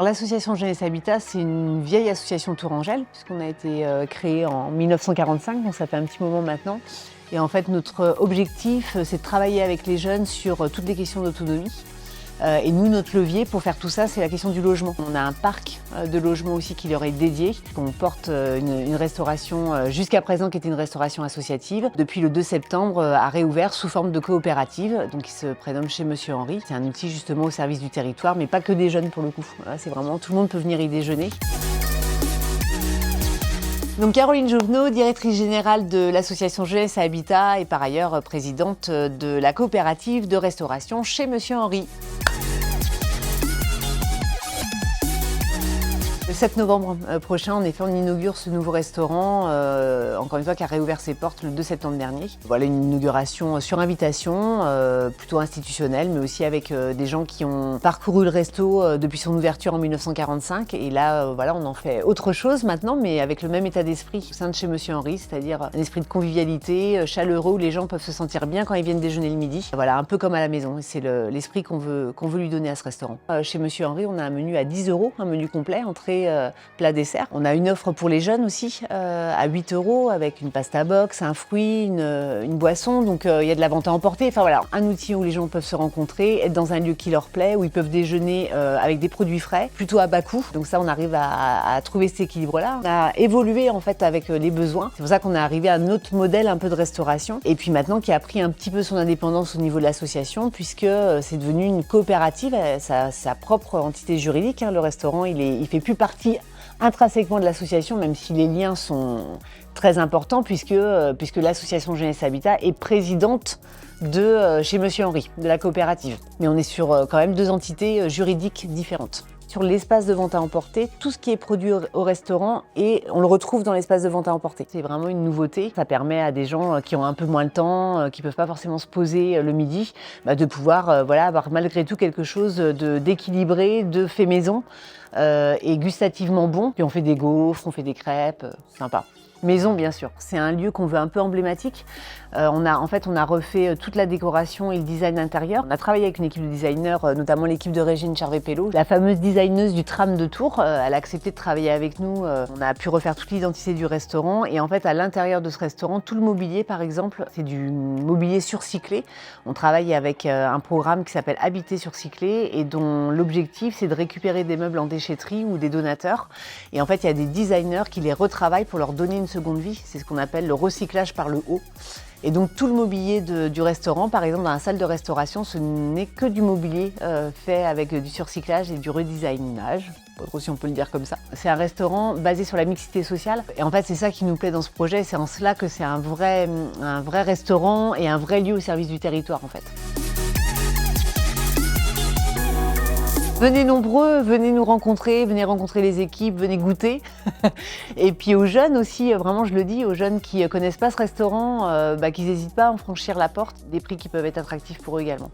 L'association Jeunesse Habitat, c'est une vieille association tourangelle, puisqu'on a été créé en 1945, donc ça fait un petit moment maintenant. Et en fait, notre objectif, c'est de travailler avec les jeunes sur toutes les questions d'autonomie. Et nous, notre levier pour faire tout ça, c'est la question du logement. On a un parc de logements aussi qui leur est dédié. On porte une restauration jusqu'à présent qui était une restauration associative. Depuis le 2 septembre, a réouvert sous forme de coopérative. Donc il se prénomme Chez Monsieur Henri. C'est un outil justement au service du territoire, mais pas que des jeunes pour le coup. Voilà, c'est vraiment tout le monde peut venir y déjeuner. Donc Caroline Jovenot, directrice générale de l'association Jeunesse Habitat et par ailleurs présidente de la coopérative de restauration Chez Monsieur Henri. Le 7 novembre prochain, en effet, on inaugure ce nouveau restaurant, encore une fois, qui a réouvert ses portes le 2 septembre dernier. Voilà une inauguration sur invitation, plutôt institutionnelle, mais aussi avec des gens qui ont parcouru le resto depuis son ouverture en 1945. Et là, voilà, on en fait autre chose maintenant, mais avec le même état d'esprit au sein de Chez Monsieur Henri, c'est-à-dire un esprit de convivialité, chaleureux, où les gens peuvent se sentir bien quand ils viennent déjeuner le midi. Voilà, un peu comme à la maison. C'est l'esprit qu'on veut lui donner à ce restaurant. Chez Monsieur Henri, on a un menu à 10 €, un menu complet, entrée, plat, dessert. On a une offre pour les jeunes aussi, à 8 € avec une pasta box, un fruit, une boisson. Donc il y a de la vente à emporter. Enfin voilà, un outil où les gens peuvent se rencontrer, être dans un lieu qui leur plaît, où ils peuvent déjeuner avec des produits frais, plutôt à bas coût. Donc ça, on arrive à trouver cet équilibre-là. On a évolué en fait avec les besoins. C'est pour ça qu'on est arrivé à un autre modèle un peu de restauration. Et puis maintenant, qui a pris un petit peu son indépendance au niveau de l'association, puisque c'est devenu une coopérative, sa propre entité juridique. Le restaurant, il fait plus partie intrinsèquement de l'association, même si les liens sont très importants, puisque l'association Jeunesse Habitat est présidente de Chez Monsieur Henri, de la coopérative. Mais on est sur quand même deux entités juridiques différentes. Sur l'espace de vente à emporter, tout ce qui est produit au restaurant, et on le retrouve dans l'espace de vente à emporter. C'est vraiment une nouveauté. Ça permet à des gens qui ont un peu moins le temps, qui ne peuvent pas forcément se poser le midi, de pouvoir voilà, avoir malgré tout quelque chose d'équilibré, de fait maison et gustativement bon. Puis on fait des gaufres, on fait des crêpes, sympa. Maison, bien sûr. C'est un lieu qu'on veut un peu emblématique. On a refait toute la décoration et le design intérieur. On a travaillé avec une équipe de designers, notamment l'équipe de Régine Charvet-Pello, la fameuse designeuse du tram de Tours. Elle a accepté de travailler avec nous. On a pu refaire toute l'identité du restaurant. Et en fait, à l'intérieur de ce restaurant, tout le mobilier, par exemple, c'est du mobilier surcyclé. On travaille avec un programme qui s'appelle Habiter surcyclé et dont l'objectif, c'est de récupérer des meubles en déchetterie ou des donateurs. Et en fait, il y a des designers qui les retravaillent pour leur donner une seconde vie. C'est ce qu'on appelle le recyclage par le haut. Et donc tout le mobilier du restaurant, par exemple dans la salle de restauration, ce n'est que du mobilier fait avec du surcyclage et du redesignage, si on peut le dire comme ça. C'est un restaurant basé sur la mixité sociale et en fait c'est ça qui nous plaît dans ce projet, c'est en cela que c'est un vrai restaurant et un vrai lieu au service du territoire en fait. Venez nombreux, venez nous rencontrer, venez rencontrer les équipes, venez goûter. Et puis aux jeunes aussi, vraiment je le dis, aux jeunes qui ne connaissent pas ce restaurant, qu'ils n'hésitent pas à en franchir la porte, des prix qui peuvent être attractifs pour eux également.